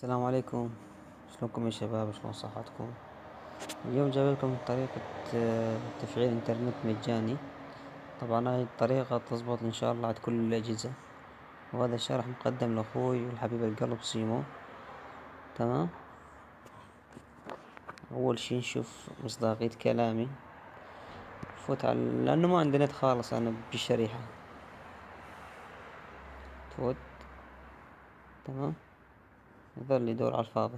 السلام عليكم. شلونكم يا شباب؟ شلون صحتكم؟ اليوم جايب لكم طريقة تفعيل انترنت مجاني. طبعا هاي الطريقة تزبط ان شاء الله عند كل الاجهزة، وهذا الشرح مقدم لاخوي والحبيب القلب سيمو. تمام. اول شي نشوف مصداقية كلامي، فوت على لانه ما عندي نت خالص انا بالشريحة. تفوت. تمام. يظل يدور على الفاضي.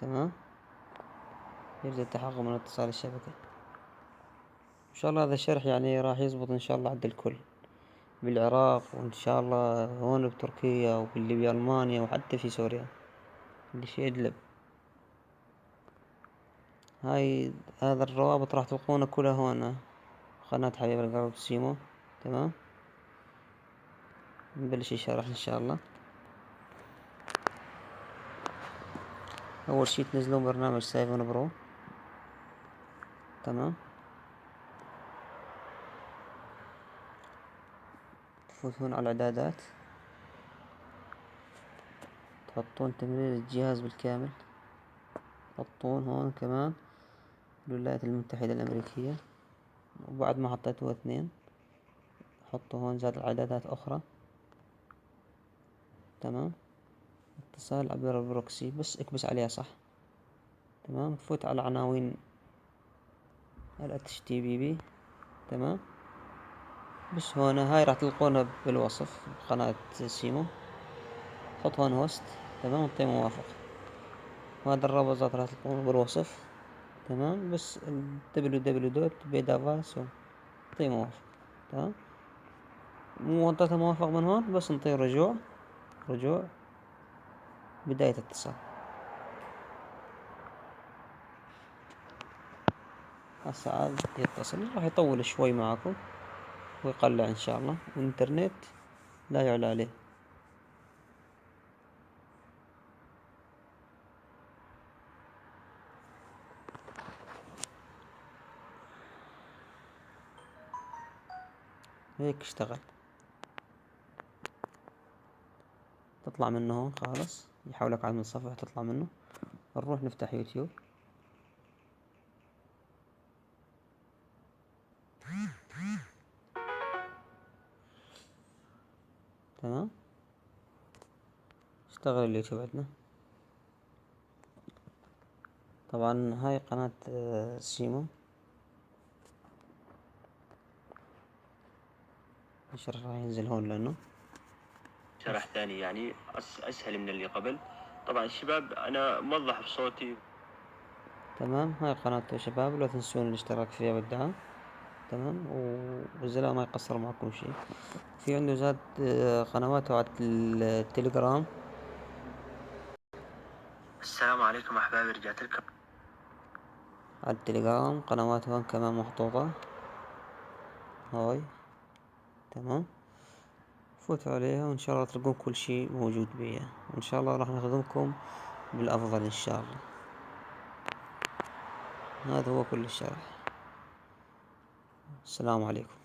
تمام. يبدأ التحقق من اتصال الشبكة. ان شاء الله هذا الشرح يعني راح يزبط ان شاء الله عند الكل، بالعراق وإن شاء الله هون بتركيا وباللي بألمانيا وحتى في سوريا اللي شي يدلب. هذا الروابط راح تلقونه كلها هون قناة حبيب القلب سيمو. تمام. نبلش الشرح إن شاء الله. أول شي تنزلون برنامج 7 برو. تمام. تفوتون على الإعدادات، تحطون تمرير الجهاز بالكامل، تحطون هون كمان الولايات المتحدة الأمريكية، وبعد ما حطيتوا 2 حطوا هون زاد إعدادات أخرى. تمام. اتصال عبر البروكسي، بس اكبس عليها صح. تمام. فوت على عناوين ال HTTP. تمام. بس هون هاي راح تلقونها بالوصف قناة سيمو. حط هون هوست. تمام. انطي موافق. وهذا الرابط ذات راح تلقونه بالوصف. تمام. بس www.bedavas انطي موافق. تمام. مو انطيته موافق من هون، بس انطي رجوع. رجوع بداية اتصال. هسا عاد يتصل، راح يطول شوي معكم ويقلع ان شاء الله، والانترنت لا يعلى عليه. هيك اشتغل. تطلع منه هون خالص، يحولك على المتصفح تطلع منه. نروح نفتح يوتيوب. تمام. اشتغل اليوتيوب عندنا. طبعا هاي قناة سيمو. الشرح راح ينزل هون لانه شرح ثاني يعني أسهل من اللي قبل. طبعا الشباب أنا موضح بصوتي. تمام. هاي قناة يا شباب، لا تنسون الاشتراك فيها والدعم. تمام. والزلمة ما يقصر معكم شيء. في عنده زاد قنواته على التليجرام. السلام عليكم أحبابي، رجعت لكم. على التليجرام قنواته هون كمان محطوطة. هاي. تمام. فوتوا عليها وإن شاء الله تلقون كل شيء موجود بيها، وإن شاء الله راح نخدمكم بالأفضل إن شاء الله. هذا هو كل الشرح. السلام عليكم.